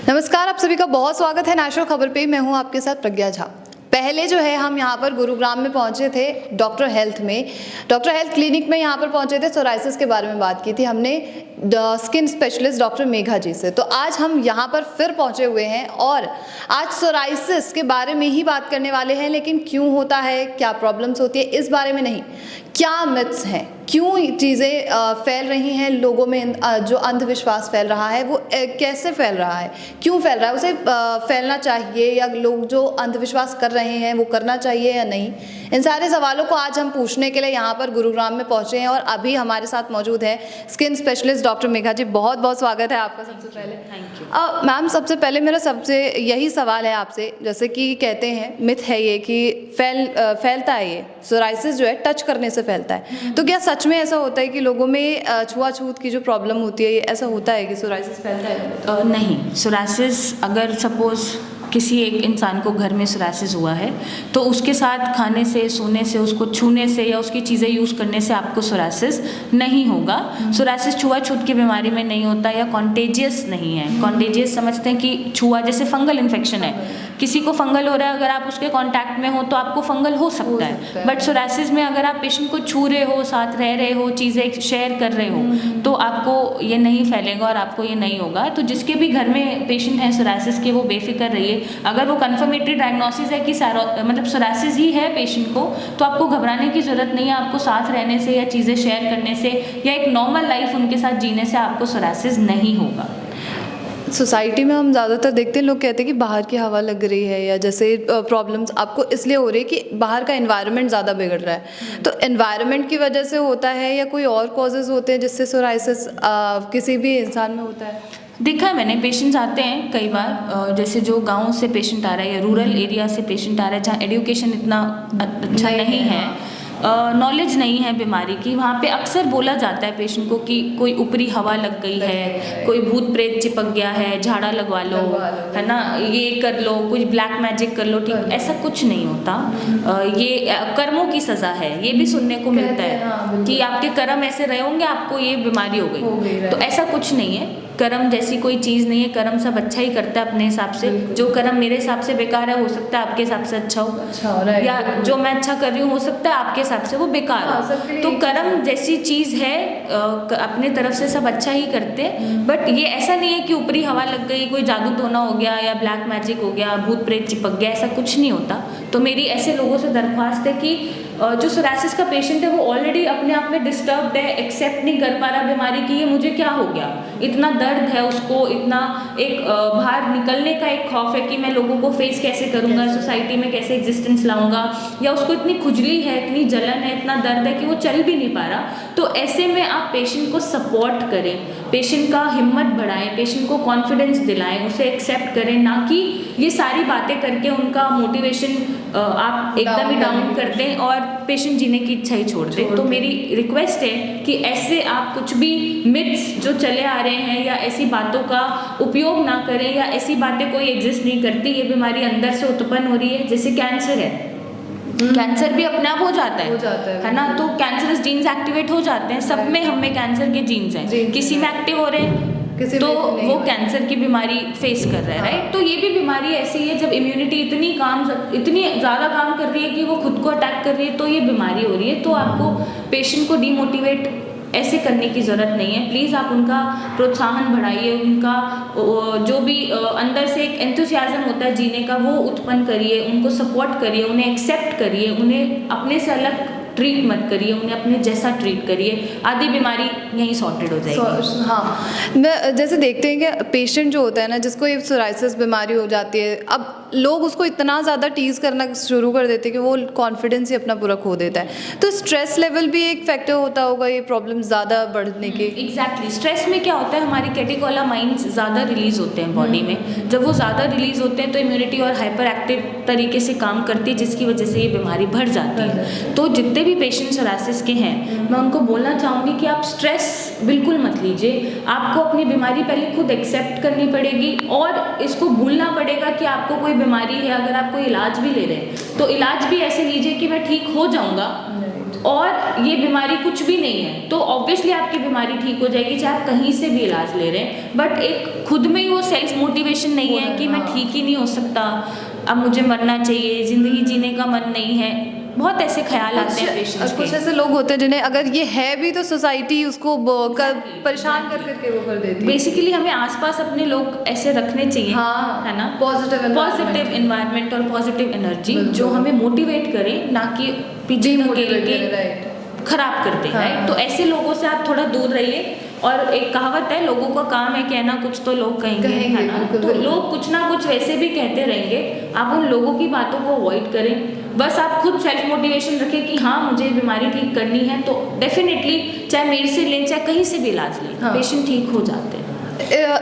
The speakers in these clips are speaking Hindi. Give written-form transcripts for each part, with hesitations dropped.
नमस्कार, आप सभी का बहुत स्वागत है नेशनल खबर पे। मैं हूं आपके साथ प्रज्ञा झा। पहले जो है हम यहाँ पर गुरुग्राम में पहुंचे थे डॉक्टर हेल्थ क्लिनिक में यहाँ पर पहुंचे थे। सोराइसिस के बारे में बात की थी हमने स्किन स्पेशलिस्ट डॉक्टर मेघा जी से। तो आज हम यहाँ पर फिर पहुंचे हुए हैं और आज सोराइसिस के बारे में ही बात करने वाले हैं। लेकिन क्यों होता है, क्या प्रॉब्लम्स होती है, इस बारे में नहीं, क्या मिथ्स हैं, क्यों चीज़ें फैल रही हैं लोगों में, जो अंधविश्वास फैल रहा है वो कैसे फैल रहा है, क्यों फैल रहा है, उसे फैलना चाहिए या लोग जो अंधविश्वास कर रहे हैं वो करना चाहिए या नहीं, इन सारे सवालों को आज हम पूछने के लिए यहाँ पर गुरुग्राम में पहुँचे हैं। और अभी हमारे साथ मौजूद है स्किन स्पेशलिस्ट डॉक्टर मेघा जी। बहुत बहुत स्वागत है आपका। सबसे पहले थैंक यू मैम, सबसे पहले मेरा यही सवाल है आपसे, जैसे कि कहते हैं मिथ है ये कि फैलता है, ये सोराइसिस जो है टच करने से फैलता है, तो क्या सच में ऐसा होता है कि लोगों में छुआछूत की जो प्रॉब्लम होती है, ऐसा होता है कि सोराइसिस फैलता है? नहीं, सोराइसिस अगर सपोज किसी एक इंसान को घर में सोराइसिस हुआ है तो उसके साथ खाने से, सोने से, उसको छूने से या उसकी चीज़ें यूज़ करने से आपको सोराइसिस नहीं होगा। सोराइसिस छुआछूत की बीमारी में नहीं होता या कॉन्टेजियस नहीं है। कॉन्टेजियस समझते हैं कि छुआ, जैसे फंगल इन्फेक्शन है, किसी को फंगल हो रहा है, अगर आप उसके कांटेक्ट में हो तो आपको फंगल हो सकता है। बट सोराइसिस में अगर आप पेशेंट को छू रहे हो, साथ रह रहे हो, चीज़ें शेयर कर रहे हो तो आपको ये नहीं फैलेगा और आपको ये नहीं होगा। तो जिसके भी घर में पेशेंट हैं सोराइसिस के, वो बेफिक्र रहिए। अगर वो कंफर्मेटरी डायग्नोसिस है कि मतलब सोराइसिस ही है पेशेंट को, तो आपको घबराने की ज़रूरत नहीं है। आपको साथ रहने से या चीज़ें शेयर करने से या एक नॉर्मल लाइफ उनके साथ जीने से आपको सोराइसिस नहीं होगा। सोसाइटी में हम ज़्यादातर देखते हैं, लोग कहते हैं कि बाहर की हवा लग रही है या जैसे प्रॉब्लम्स आपको इसलिए हो रही है कि बाहर का एनवायरनमेंट ज़्यादा बिगड़ रहा है। तो एनवायरनमेंट की वजह से होता है या कोई और कॉजेज़ होते हैं जिससे सोराइसिस किसी भी इंसान में होता है? देखा है मैंने, पेशेंट्स आते हैं कई बार, जैसे जो गांव से पेशेंट आ रहा है या रूरल एरिया से पेशेंट आ रहा है जहाँ एजुकेशन इतना अच्छा नहीं है, नॉलेज नहीं है बीमारी की, वहाँ पे अक्सर बोला जाता है पेशेंट को कि कोई ऊपरी हवा लग गई है, कोई भूत प्रेत चिपक गया है, झाड़ा लगवा लो, है ना, ये कर लो, कुछ ब्लैक मैजिक कर लो। ठीक, ऐसा कुछ नहीं होता। ये कर्मों की सज़ा है, ये भी सुनने को मिलता है कि आपके कर्म ऐसे रहे होंगे, आपको ये बीमारी हो गई। तो ऐसा कुछ नहीं है, कर्म जैसी कोई चीज़ नहीं है। कर्म सब अच्छा ही करता है अपने हिसाब से। जो कर्म मेरे हिसाब से बेकार है, हो सकता है आपके हिसाब से अच्छा हो, या जो मैं अच्छा कर रही हूँ हो सकता है आपके हिसाब से वो बेकार हो। तो कर्म जैसी चीज़ है, अपने तरफ से सब अच्छा ही करते हैं। बट ये ऐसा नहीं है कि ऊपरी हवा लग गई, कोई जादू टोना हो गया या ब्लैक मैजिक हो गया, भूत प्रेत चिपक गया, ऐसा कुछ नहीं होता। तो मेरी ऐसे लोगों से दरख्वास्त है कि जो सोराइसिस का पेशेंट है वो ऑलरेडी अपने आप में डिस्टर्ब्ड है, एक्सेप्ट नहीं कर पा रहा बीमारी की, ये मुझे क्या हो गया, इतना दर्द है उसको, इतना एक बाहर निकलने का एक खौफ है कि मैं लोगों को फेस कैसे करूँगा, सोसाइटी में कैसे एग्जिस्टेंस लाऊंगा, या उसको इतनी खुजली है, इतनी जलन है, इतना दर्द है कि वो चल भी नहीं पा रहा। तो ऐसे में आप पेशेंट को सपोर्ट करें, पेशेंट का हिम्मत बढ़ाएं, पेशेंट को कॉन्फिडेंस दिलाएं, उसे एक्सेप्ट करें, ना कि ये सारी बातें करके उनका मोटिवेशन आप एकदम ही डाउन कर दें और पेशेंट जीने की इच्छा ही छोड़ दें। तो मेरी रिक्वेस्ट है कि ऐसे आप कुछ भी मिथ्स जो चले आ रहे हैं या ऐसी बातों का उपयोग ना करें, या ऐसी बातें कोई एग्जिस्ट नहीं करती। ये बीमारी अंदर से उत्पन्न हो रही है, जैसे कैंसर है, कैंसर भी अपने आप हो जाता है ना। तो कैंसरस जीन्स एक्टिवेट हो जाते हैं, सब में हम में कैंसर के जीन्स हैं, किसी में एक्टिव हो रहे हैं तो वो कैंसर की बीमारी फेस कर रहा है, राइट। तो ये भी बीमारी ऐसी है, जब इम्यूनिटी इतनी ज़्यादा काम कर रही है कि वो खुद को अटैक कर रही है, तो ये बीमारी हो रही है। तो आपको पेशेंट को डीमोटिवेट ऐसे करने की ज़रूरत नहीं है। प्लीज़ आप उनका प्रोत्साहन बढ़ाइए, उनका जो भी अंदर से एक एंथुसियाज्म होता है जीने का, वो उत्पन्न करिए, उनको सपोर्ट करिए, उन्हें एक्सेप्ट करिए, उन्हें अपने से अलग ट्रीट मत करिए, उन्हें अपने जैसा ट्रीट करिए, आधी बीमारी यहीं सॉर्टेड हो जाएगी। हाँ, जैसे देखते हैं कि पेशेंट जो होता है ना, जिसको ये सोराइसिस बीमारी हो जाती है, अब लोग उसको इतना ज़्यादा टीज़ करना शुरू कर देते हैं कि वो कॉन्फिडेंस ही अपना पूरा खो देता है। तो स्ट्रेस लेवल भी एक फैक्टर होता होगा ये प्रॉब्लम ज़्यादा बढ़ने के? एग्जैक्टली। स्ट्रेस में क्या होता है, हमारी कैटेकोलामाइंस ज़्यादा रिलीज होते हैं बॉडी में। जब वो ज़्यादा रिलीज होते हैं तो इम्यूनिटी और हाइपर एक्टिव तरीके से काम करती है, जिसकी वजह से ये बीमारी बढ़ जाती है। तो जितने भी पेशेंट सोराइसिस के हैं, मैं उनको बोलना चाहूँगी कि आप स्ट्रेस बिल्कुल मत लीजिए। आपको अपनी बीमारी पहले खुद एक्सेप्ट करनी पड़ेगी और इसको भूलना पड़ेगा कि आपको कोई बीमारी है। अगर आप कोई इलाज भी ले रहे हैं तो इलाज भी ऐसे लीजिए कि मैं ठीक हो जाऊँगा, और ये बीमारी कुछ भी नहीं है, तो ऑब्वियसली आपकी बीमारी ठीक हो जाएगी चाहे आप कहीं से भी इलाज ले रहे हैं। बट एक खुद में ही वो सेल्फ मोटिवेशन नहीं है कि मैं ठीक ही नहीं हो सकता, अब मुझे मरना चाहिए, ज़िंदगी जीने का मन नहीं है। बहुत ऐसे ख्याल आते हैं पेशेंट्स के। कुछ ऐसे लोग होते हैं जिन्हें अगर ये है भी तो सोसाइटी उसको परेशान कर करके वो कर देती है। बेसिकली हमें आसपास अपने लोग ऐसे रखने चाहिए, हाँ, है ना, पॉजिटिव इन्वायरमेंट और पॉजिटिव एनर्जी जो हमें मोटिवेट करे, ना कि पीछे धकेल के खराब करते हैं। राइट, तो ऐसे लोगों से आप थोड़ा दूर रहिए। और एक कहावत है, लोगों का काम है कहना, कुछ तो लोग कहेंगे, है ना। तो लोग कुछ ना कुछ वैसे भी कहते रहेंगे, आप उन लोगों की बातों को अवॉइड करें। बस आप खुद सेल्फ मोटिवेशन रखें कि हाँ मुझे बीमारी ठीक करनी है, तो डेफिनेटली चाहे मेरे से लें चाहे कहीं से भी इलाज लें, पेशेंट ठीक हो जाते हैं।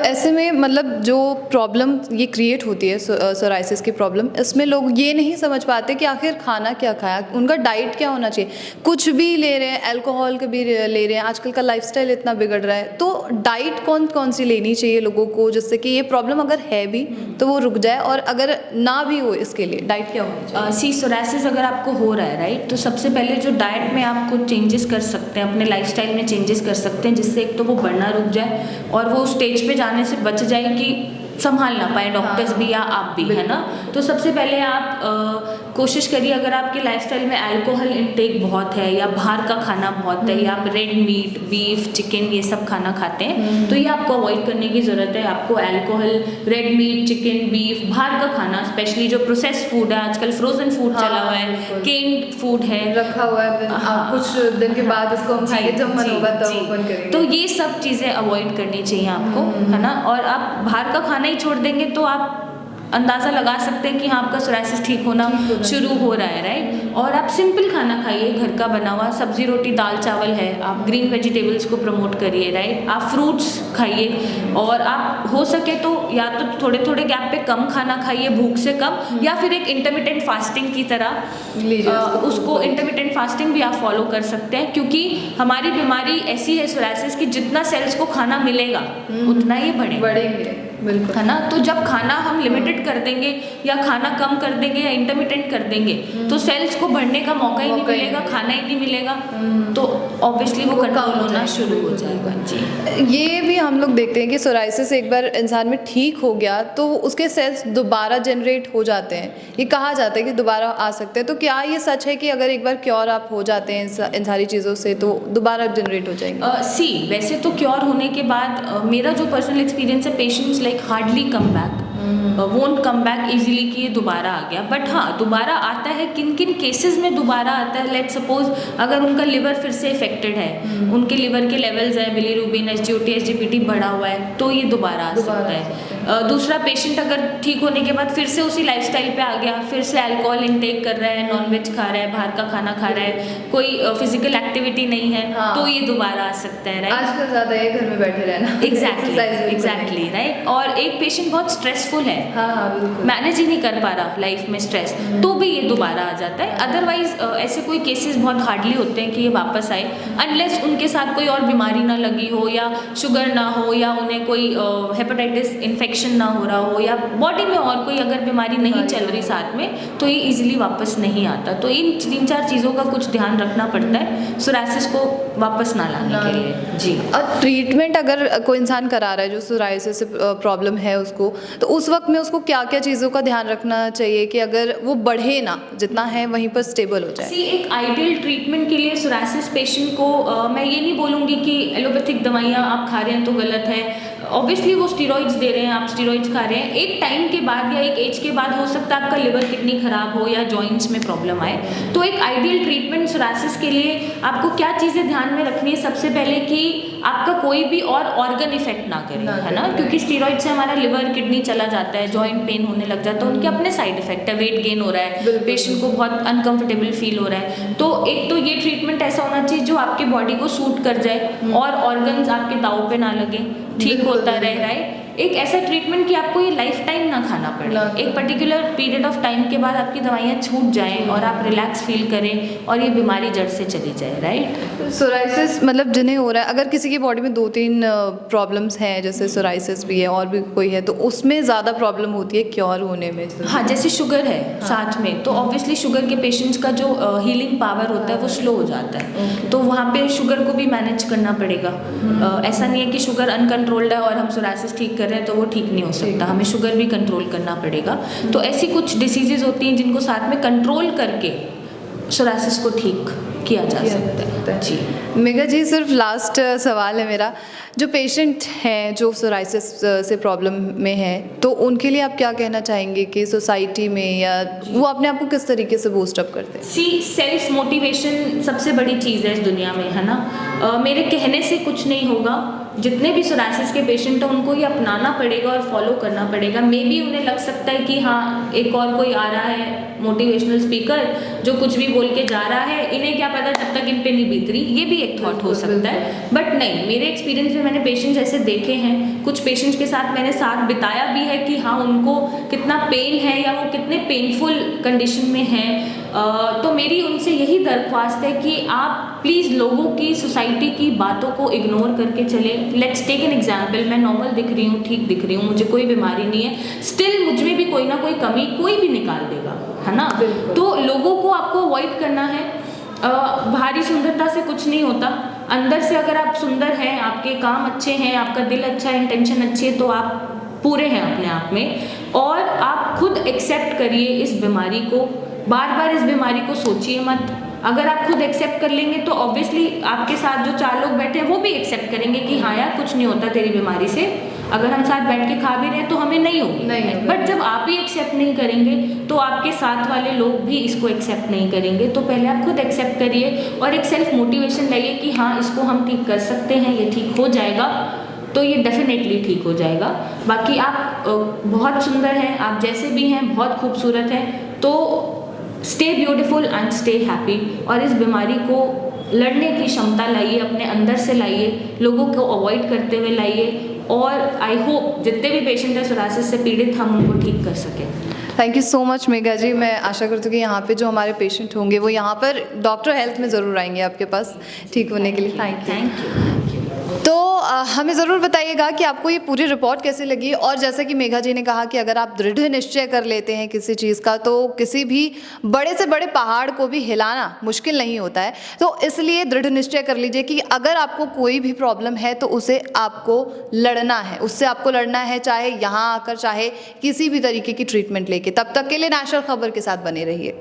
ऐसे में मतलब जो प्रॉब्लम ये क्रिएट होती है सोराइसिस की प्रॉब्लम, इसमें लोग ये नहीं समझ पाते कि आखिर खाना क्या खाया, उनका डाइट क्या होना चाहिए। कुछ भी ले रहे हैं, अल्कोहल के भी ले रहे हैं, आजकल का लाइफस्टाइल इतना बिगड़ रहा है, तो डाइट कौन कौन सी लेनी चाहिए लोगों को जिससे कि ये प्रॉब्लम अगर है भी तो वो रुक जाए, और अगर ना भी हो इसके लिए डाइट क्या होनी चाहिए। सोराइसिस अगर आपको हो रहा है, राइट, तो सबसे पहले जो डाइट में आप कुछ चेंजेस कर सकते हैं, अपने लाइफस्टाइल में चेंजेस कर सकते हैं, जिससे एक तो वो बढ़ना रुक जाए और वो स्टेज पे जाने से बच जाए कि संभाल ना पाए डॉक्टर्स भी या आप भी, है ना। तो सबसे पहले आप कोशिश करिए, अगर आपके लाइफस्टाइल में अल्कोहल इंटेक बहुत है या बाहर का खाना बहुत है या आप रेड मीट, बीफ, चिकन ये सब खाना खाते हैं, तो ये आपको अवॉइड करने की ज़रूरत है। आपको alcohol, red meat, chicken, beef, बाहर का खाना, स्पेशली जो प्रोसेस्ड फूड है, आजकल फ्रोजन फूड चला हुआ है, केन्ड फूड है, रखा हुआ है, कुछ दिन के बाद उसको हम खाएंगे जब मन होगा तब ओपन करेंगे। तो ये सब चीज़ें अवॉइड करनी चाहिए आपको, है ना। और आप बाहर का खाना ही छोड़ देंगे तो आप अंदाज़ा लगा सकते हैं कि हाँ आपका सोराइसिस ठीक होना शुरू हो रहा है, राइट। और आप सिंपल खाना खाइए, घर का बना हुआ, सब्जी रोटी दाल चावल है, आप ग्रीन वेजिटेबल्स को प्रमोट करिए, राइट। आप फ्रूट्स खाइए, और आप हो सके तो या तो थोड़े थोड़े गैप पे कम खाना खाइए, भूख से कम, या फिर एक इंटरमिटेंट फास्टिंग की तरह उसको इंटरमिटेंट फास्टिंग भी आप फॉलो कर सकते हैं, क्योंकि हमारी बीमारी ऐसी है सोराइसिस की जितना सेल्स को खाना मिलेगा उतना ही बढ़ेंगे, बिल्कुल, है ना। तो जब खाना हम लिमिटेड कर देंगे या खाना कम कर देंगे या इंटरमिटेंट कर देंगे तो सेल्स को बढ़ने का मौका ही नहीं मिलेगा, खाना ही नहीं मिलेगा, तो ऑब्वियसली वो कंट्रोल होना शुरू हो जाएगा। जी, ये भी हम लोग देखते हैं कि सोराइसिस एक बार इंसान में ठीक हो गया तो उसके सेल्स दोबारा जनरेट हो जाते हैं, ये कहा जाता है कि दोबारा आ सकते हैं। तो क्या ये सच है कि अगर एक बार क्योर आप हो जाते हैं इन सारी चीज़ों से तो दोबारा जनरेट हो जाएंगे? वैसे तो क्योर होने के बाद मेरा जो पर्सनल एक्सपीरियंस है, patients hardly come back, won't come back easily कि ये दोबारा आ गया। बट हाँ, दोबारा आता है, किन किन केसेस में दोबारा आता है। लेट्स सपोज अगर उनका लिवर फिर से इफेक्टेड है, उनके लिवर के लेवल्स है, बिलीरुबिन, SGOT, SGPT बढ़ा हुआ है, तो ये दोबारा आ सकता है। दूसरा, पेशेंट अगर ठीक होने के बाद फिर से उसी लाइफस्टाइल पे आ गया, फिर से अल्कोहल इंटेक कर रहा है, नॉनवेज खा रहा है, बाहर का खाना खा रहा है, कोई फिजिकल एक्टिविटी नहीं है, तो ये दोबारा आ सकता है, राइट। आजकल ज़्यादा है घर में बैठे रहना। Exactly, right. और एक पेशेंट बहुत स्ट्रेसफुल है, मैनेज ही नहीं कर पा रहा लाइफ में स्ट्रेस, तो भी ये दोबारा आ जाता है। अदरवाइज ऐसे कोई केसेस बहुत हार्डली होते हैं कि ये वापस आए, अनलेस उनके साथ कोई और बीमारी ना लगी हो, या शुगर ना हो, या उन्हें कोई हेपेटाइटिस इन्फेक्शन ना हो रहा हो, या बॉडी में और कोई अगर बीमारी नहीं चल रही साथ में, तो ये इजीली वापस नहीं आता। तो इन 3-4 चीज़ों का कुछ ध्यान रखना पड़ता है सोराइसिस को वापस ना लाने के लिए। जी, और ट्रीटमेंट अगर कोई इंसान करा रहा है जो सोराइसिस से प्रॉब्लम है उसको, तो उस वक्त में उसको क्या क्या चीज़ों का ध्यान रखना चाहिए कि अगर वो बढ़े ना, जितना है वहीं पर स्टेबल हो जाए? एक आइडियल ट्रीटमेंट के लिए सोराइसिस पेशेंट को मैं ये नहीं बोलूँगी कि एलोपैथिक दवाइयाँ आप खा रहे हैं तो गलत है। ऑब्वियसली वो स्टीरॉइड्स दे रहे हैं, आप स्टीरॉइड्स खा रहे हैं, एक टाइम के बाद या एक एज के बाद हो सकता है आपका लिवर किडनी खराब हो या जॉइंट्स में प्रॉब्लम आए। तो एक आइडियल ट्रीटमेंट सोराइसिस के लिए आपको क्या चीज़ें ध्यान में रखनी है? सबसे पहले कि आपका कोई भी और ऑर्गन इफेक्ट ना करे, है ना, क्योंकि स्टीरॉइड से हमारा लिवर किडनी चला जाता है, जॉइंट पेन होने लग जाता है, उनके अपने साइड इफेक्ट है, वेट गेन हो रहा है, पेशेंट को बहुत अनकंफर्टेबल फील हो रहा है। तो एक तो ये ट्रीटमेंट ऐसा होना चाहिए जो आपके बॉडी को सूट कर जाए और ऑर्गन्स आपके दाव पे ना लगे, ठीक होता रहे, राइट। एक ऐसा ट्रीटमेंट कि आपको ये लाइफ टाइम ना खाना पड़े, एक पर्टिकुलर पीरियड ऑफ टाइम के बाद आपकी दवाइयाँ छूट जाएं और आप रिलैक्स फील करें और ये बीमारी जड़ से चली जाए, राइट। सोराइसिस मतलब जिन्हें हो रहा है, अगर किसी की बॉडी में 2-3 प्रॉब्लम्स हैं, जैसे सोराइसिस भी है और भी कोई है, तो उसमें ज़्यादा प्रॉब्लम होती है क्योर होने में? हाँ, जैसे शुगर है साथ में, तो ऑब्वियसली शुगर के पेशेंट्स का जो हीलिंग पावर होता है वो स्लो हो जाता है, तो वहाँ पे शुगर को भी मैनेज करना पड़ेगा। ऐसा नहीं है कि शुगर अनकंट्रोल्ड है और हम सोराइसिस ठीक कर रहे हैं तो वो ठीक नहीं हो सकता, हमें शुगर भी कंट्रोल करना पड़ेगा। तो ऐसी कुछ डिसीजेज होती हैं जिनको साथ में कंट्रोल करके सोराइसिस को ठीक किया जा सकता है। जी मेघा जी, सिर्फ लास्ट सवाल है मेरा, जो पेशेंट हैं जो सोराइसिस से प्रॉब्लम में हैं, तो उनके लिए आप क्या कहना चाहेंगे कि सोसाइटी में या वो अपने आप को किस तरीके से बूस्ट अप करते हैं? सेल्फ मोटिवेशन सबसे बड़ी चीज़ है इस दुनिया में, है ना। मेरे कहने से कुछ नहीं होगा, जितने भी सोराइसिस के पेशेंट हैं उनको ये अपनाना पड़ेगा और फॉलो करना पड़ेगा। मे बी उन्हें लग सकता है कि हाँ, एक और कोई आ रहा है मोटिवेशनल स्पीकर जो कुछ भी बोल के जा रहा है, इन्हें क्या पता जब तक इन पे नहीं बीत रही, ये भी एक थॉट हो सकता है। बट नहीं, मेरे एक्सपीरियंस में मैंने पेशेंट्स ऐसे देखे हैं, कुछ पेशेंट्स के साथ मैंने साथ बिताया भी है कि हाँ, उनको कितना पेन है या वो कितने पेनफुल कंडीशन में हैं। तो मेरी उनसे यही दरख्वास्त है कि आप प्लीज़ लोगों की, सोसाइटी की बातों को इग्नोर करके चलें। लेट्स टेक एन एग्जाम्पल, मैं नॉर्मल दिख रही हूँ, ठीक दिख रही हूँ, मुझे कोई बीमारी नहीं है, स्टिल मुझ में भी कोई ना कोई कमी कोई भी निकाल देगा, है ना। तो लोगों को आपको अवॉइड करना है। बाहरी सुंदरता से कुछ नहीं होता, अंदर से अगर आप सुंदर हैं, आपके काम अच्छे हैं, आपका दिल अच्छा है, इंटेंशन अच्छी है, तो आप पूरे हैं अपने आप में। और आप खुद एक्सेप्ट करिए इस बीमारी को, बार बार इस बीमारी को सोचिए मत। अगर आप खुद एक्सेप्ट कर लेंगे तो ऑब्वियसली आपके साथ जो 4 लोग बैठे हैं वो भी एक्सेप्ट करेंगे कि हाँ यार, कुछ नहीं होता तेरी बीमारी से। अगर हम साथ बैठ के खा भी रहे हैं तो हमें नहीं होगी, बट जब आप ही एक्सेप्ट नहीं करेंगे तो आपके साथ वाले लोग भी इसको एक्सेप्ट नहीं करेंगे। तो पहले आप खुद एक्सेप्ट करिए और एक सेल्फ मोटिवेशन लाइए कि हाँ, इसको हम ठीक कर सकते हैं, ये ठीक हो जाएगा, तो ये डेफिनेटली ठीक हो जाएगा। बाकी आप बहुत सुंदर हैं, आप जैसे भी हैं बहुत खूबसूरत हैं, तो stay beautiful and stay happy. और इस बीमारी को लड़ने की क्षमता लाइए, अपने अंदर से लाइए, लोगों को अवॉइड करते हुए लाइए। और आई होप जितने भी पेशेंट हैं सोराइसिस से पीड़ित, हम उनको ठीक कर सकें। Thank you so much Megha ji. मैं आशा करती हूँ कि यहाँ पे जो हमारे पेशेंट होंगे वो यहाँ पर डॉक्टर हेल्थ में ज़रूर आएंगे आपके पास ठीक होने के लिए। Thank you. तो हमें ज़रूर बताइएगा कि आपको ये पूरी रिपोर्ट कैसी लगी। और जैसा कि मेघा जी ने कहा कि अगर आप दृढ़ निश्चय कर लेते हैं किसी चीज़ का, तो किसी भी बड़े से बड़े पहाड़ को भी हिलाना मुश्किल नहीं होता है। तो इसलिए दृढ़ निश्चय कर लीजिए कि अगर आपको कोई भी प्रॉब्लम है तो उसे आपको लड़ना है, उससे आपको लड़ना है, चाहे यहाँ आकर चाहे किसी भी तरीके की ट्रीटमेंट लेके। तब तक के लिए नेशनल खबर के साथ बने रहिए।